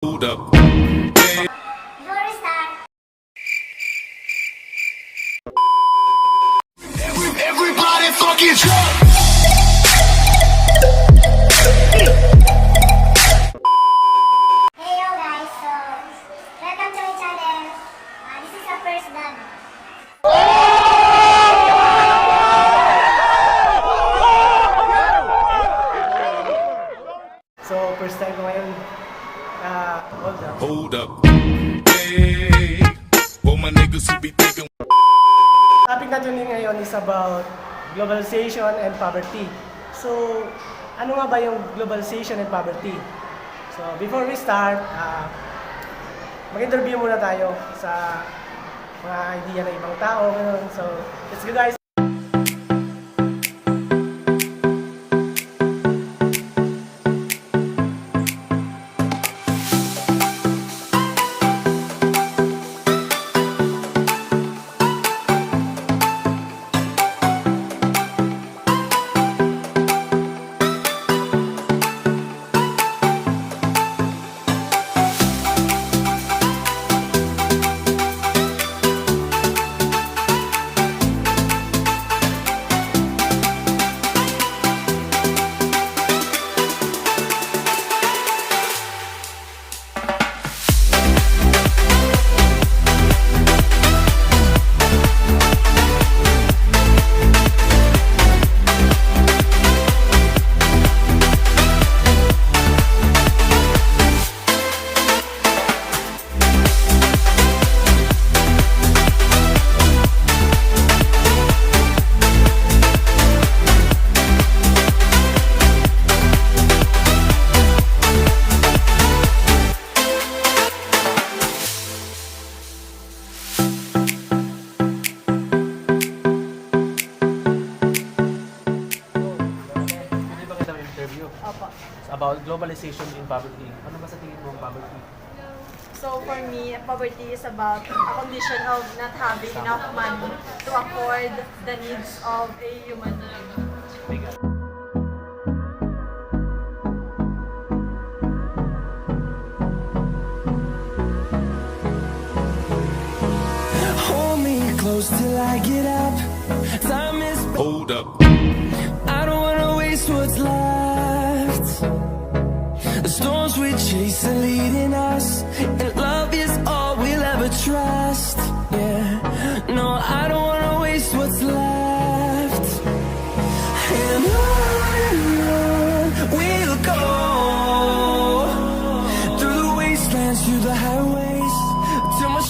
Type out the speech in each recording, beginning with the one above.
Hold up. Everybody fucking drunk. Hello guys, so welcome to my channel. This is our first vlog. So, first time ko ngayon Hold up. Hey, for my niggas who be thinking. topic natin ngayon is about globalization and poverty. So, ano nga ba yung globalization and poverty? So, before we start, mag-interview muna tayo sa mga idea ng ibang tao. Ganun. So, let's go guys! About globalization and poverty. Ano ba sa tingin mo ang poverty? So for me, poverty is about a condition of not having enough money to afford the needs of a human being. Hold me close till I get up. Time is Hold up. I don't wanna waste what's left. The storms we chase are leading us, and love is all we'll ever trust. Yeah, no, I don't wanna waste what's left. And on we'll go, through the wastelands, through the highways, till my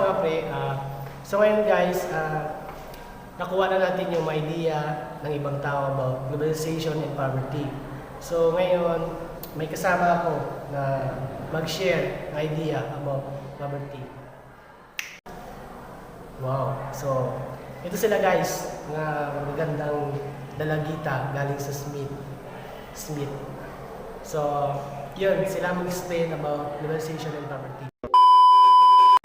mga pre. So ngayon guys, nakuha na natin yung idea ng ibang tao about globalization and poverty. So ngayon, may kasama ako na mag-share ng idea about poverty. Wow! So, ito sila guys, na magagandang dalagita galing sa Smith. So, yun, sila mag-explain about globalization and poverty.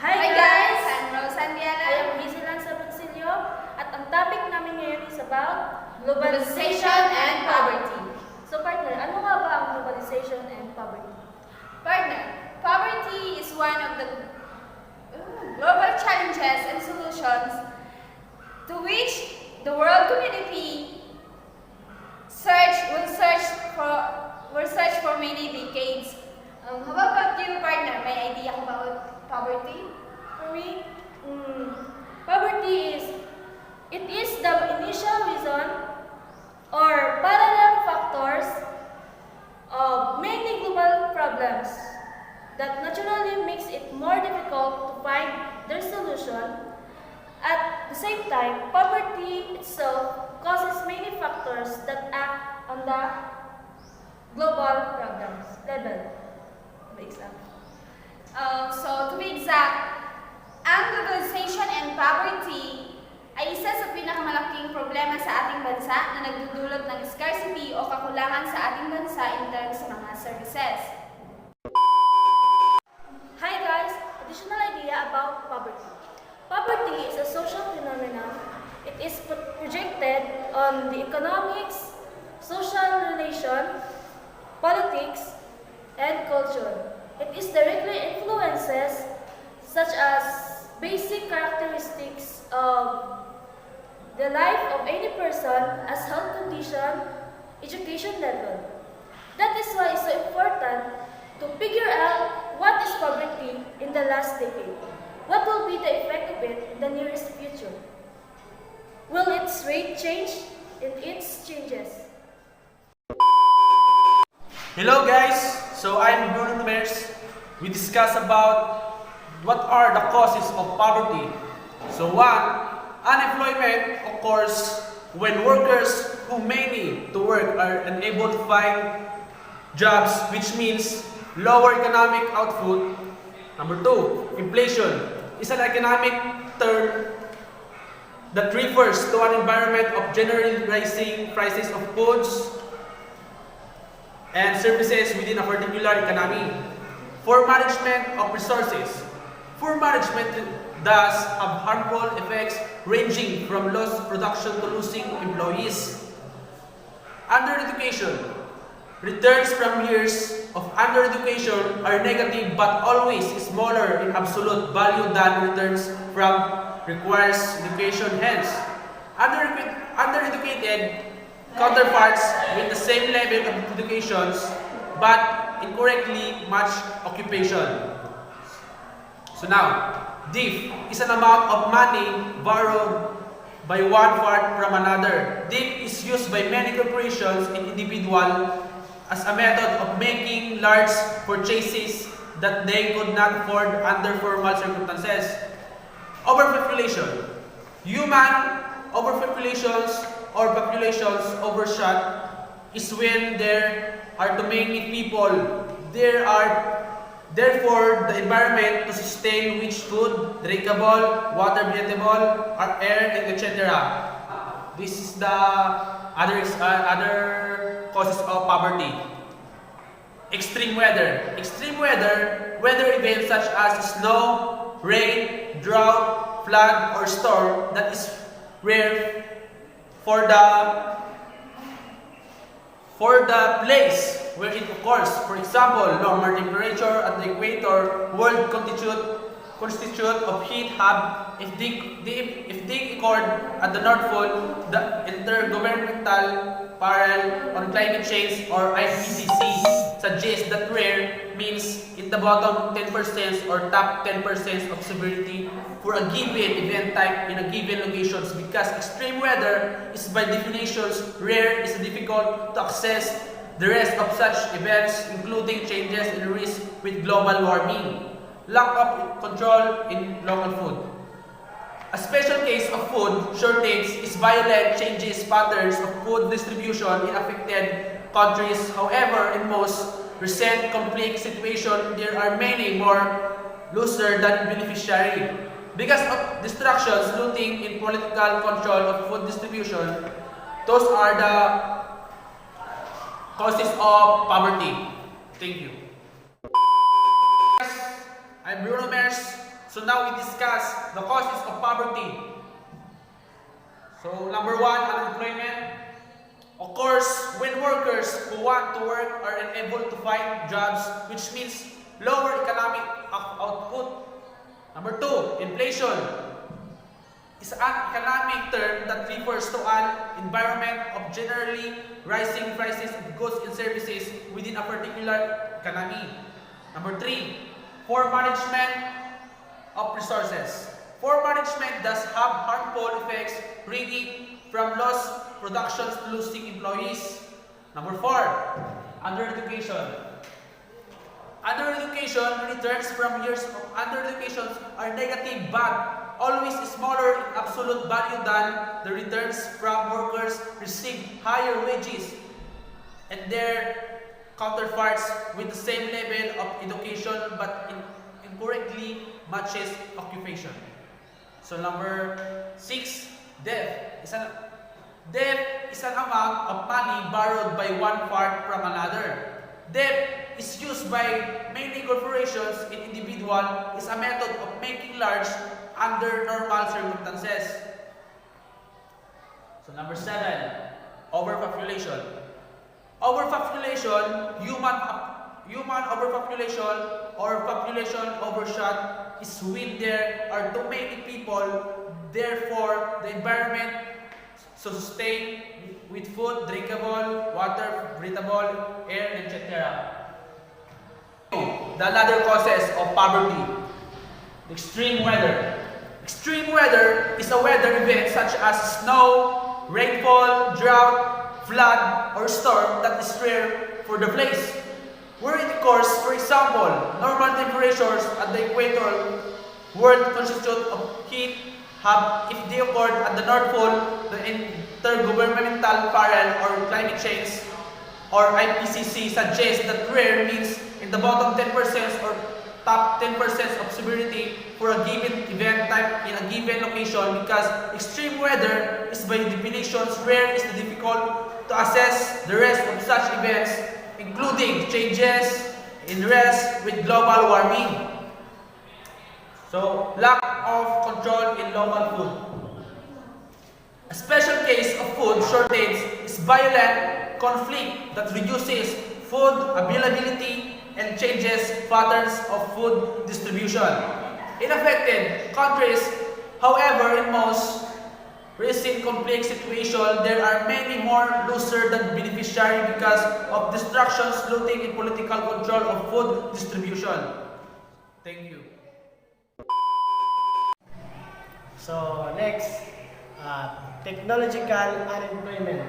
Hi guys! I'm Rosan Diana. I am Hazelan Sabuncillo at ang topic namin ngayon is about Globalization and poverty. So partner, ano nga ba ang globalization and poverty? Partner, poverty is one of the global challenges and solutions to which the world community will search for many decades. How about you, partner? May idea about poverty? For me, poverty it is the initial reason or parallel factors of many global problems that naturally makes it more difficult to find their solution. At the same time, poverty itself causes many factors that act on the global problems level. For example. So, to be exact, ang globalization and poverty ay isa sa pinakamalaking problema sa ating bansa na nagdudulot ng scarcity o kakulangan sa ating bansa in terms sa mga services. Hi guys! Additional idea about poverty. Poverty is a social phenomenon. It is projected on the economics, social relation, politics, and culture. It is directly influences such as basic characteristics of the life of any person as health condition, education level. That is why it's so important to figure out what is poverty in the last decade. What will be the effect of it in the nearest future? Will its rate change? It changes. Hello guys, so I'm Bruno Numeres. We discuss about what are the causes of poverty. So one, unemployment occurs when workers who may need to work are unable to find jobs, which means lower economic output. Number two, inflation is an economic term that refers to an environment of generally rising prices of goods and services within a particular economy. For management of resources, poor management thus have harmful effects ranging from lost production to losing employees. Under-education, returns from years of under-education are negative but always smaller in absolute value than returns from requires education. Hence, undereducated counterparts with the same level of education but incorrectly match occupation. So now, DIF is an amount of money borrowed by one part from another. DIF is used by many corporations and individuals as a method of making large purchases that they could not afford under formal circumstances. Overpopulation. Human overpopulations or populations overshot is when there are too many people. There are therefore the environment to sustain which food, drinkable, water breathable, air, and etc. This is the other causes of poverty. Extreme weather. Extreme weather events such as snow, rain, drought, flood, or storm that is rare for the place where it occurs. For example, normal temperature at the equator, world constitute of heat hub. If they occurred at the North Pole, the Intergovernmental Panel on Climate Change or IPCC suggests that rare means in the bottom 10% or top 10% of severity for a given event type in a given location, because extreme weather is by definition rare, is difficult to access the rest of such events, including changes in risk with global warming. lack of control in local food. A special case of food shortage is violent changes patterns of food distribution in affected countries. However, in most recent conflict situations, there are many more loser than beneficiary. Because of distractions, looting, in political control of food distribution, those are the causes of poverty. Thank you. I'm Bruno Mers. So now we discuss the causes of poverty. So number one, unemployment. Of course, when workers who want to work are unable to find jobs, which means lower economic output. Number two, inflation is an economic term that refers to an environment of generally rising prices of goods and services within a particular economy. Number three, poor management of resources. Poor management does have harmful effects ranging from lost production to losing employees. Number four, undereducation. Undereducation returns from years of undereducation are negative but always smaller in absolute value than the returns from workers receive higher wages and their counterparts with the same level of education but incorrectly matches occupation. So number 6, debt is an amount of money borrowed by one part from another. Debt is used by many corporations and individuals is a method of making large under normal circumstances. So number 7, overpopulation. Overpopulation, human overpopulation or population overshot is when there are too many people, therefore the environment sustained with food, drinkable, water, breathable, air, etc. The other causes of poverty. Extreme weather. Extreme weather is a weather event such as snow, rainfall, drought, flood, or storm that is rare for the place. Where it occurs, for example, normal temperatures at the equator would constitute of heat if they occurred at the North Pole. The Intergovernmental Panel or Climate Change or IPCC suggests that rare means in the bottom 10% or top 10% of severity for a given event type in a given location, because extreme weather is by definition rare is difficult to assess the rest of such events, including changes in rest with global warming. So, lack of control in local food. A special case of food shortage is violent conflict that reduces food availability and changes patterns of food distribution. In affected countries, however, in most recent conflict situations, there are many more loser than beneficiary because of distractions, looting, and political control of food distribution. Thank you. So next, technological unemployment.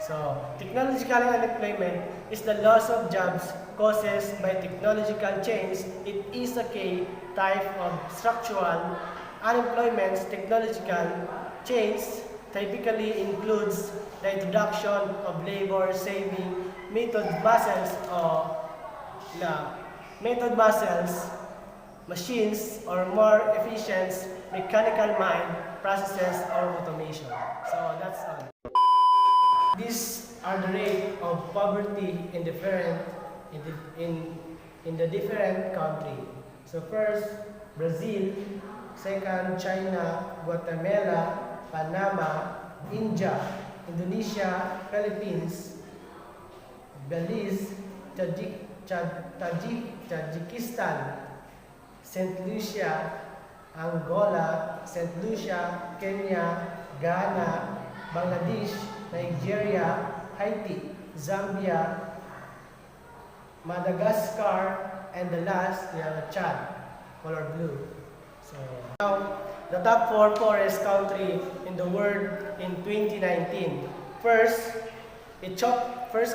So technological unemployment is the loss of jobs caused by technological change. It is a key type of structural unemployment. Technological change typically includes the introduction of labor-saving machines, or more efficient mechanical mind processes or automation. So that's all. These are the rate of poverty in the different country. So first, Brazil. Second, China, Guatemala, Panama, India, Indonesia, Philippines, Belize, Tajikistan, St. Lucia, Angola, St. Lucia, Kenya, Ghana, Bangladesh, Nigeria, Haiti, Zambia, Madagascar, and the last, we have Chad, color blue. So now, the top 4 poorest country in the world in 2019. First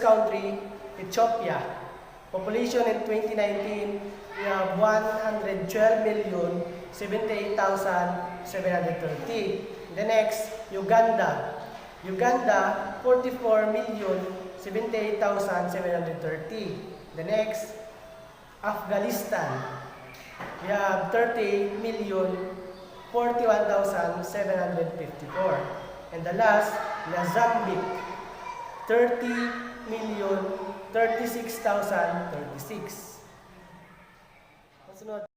country, Ethiopia. Population in 2019, we have 112,078,730. The next, Uganda. Uganda, 44,078,730. The next, Afghanistan. We have 30,041,754. And the last, Mozambique, 30,036,036. Sunod.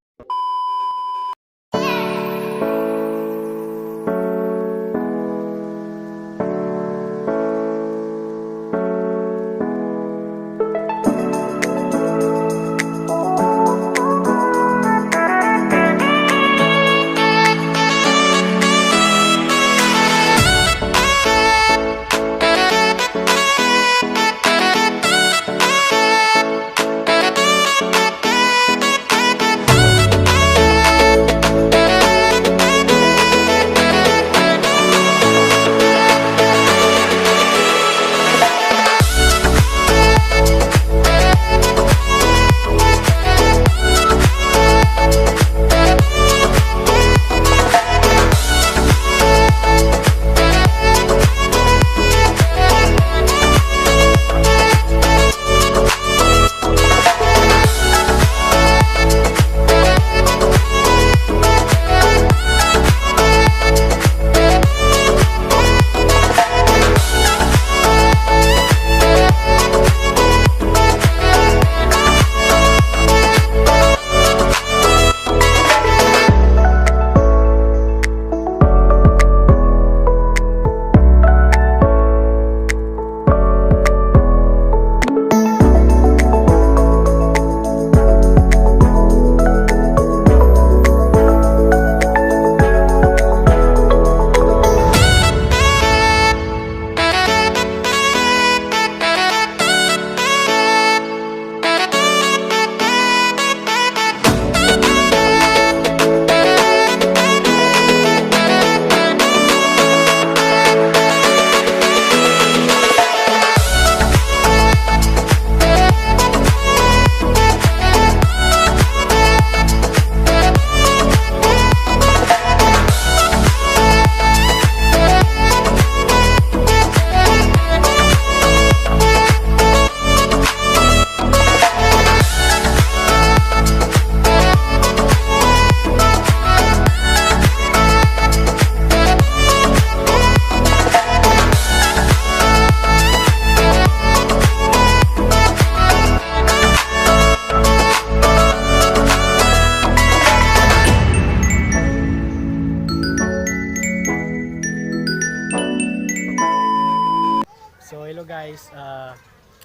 So hello guys,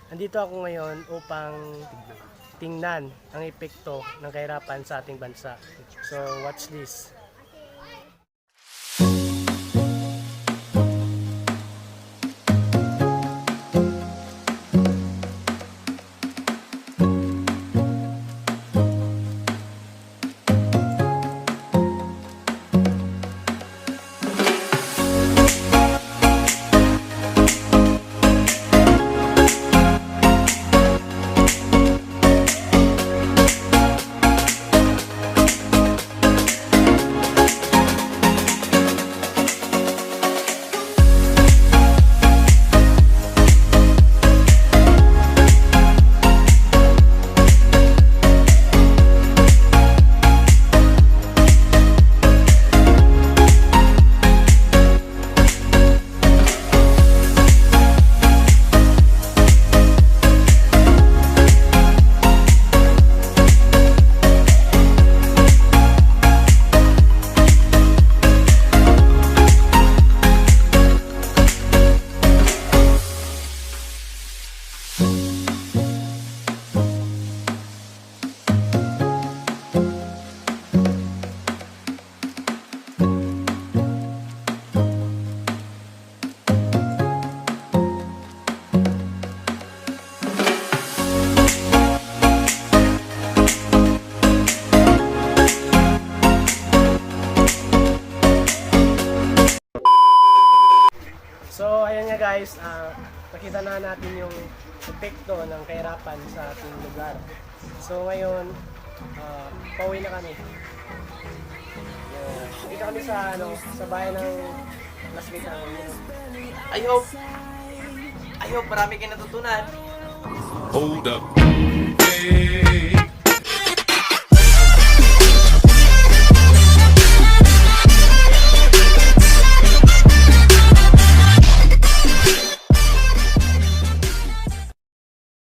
andito ako ngayon upang tingnan ang epekto ng kahirapan sa ating bansa. So watch this. So, ayan nga guys, nakita na natin yung epekto ng kahirapan sa ating lugar. So ngayon, pauwi na kami. Dito kami sa bayan ng Las Vegas. I hope marami kayong natutunan. Hold up.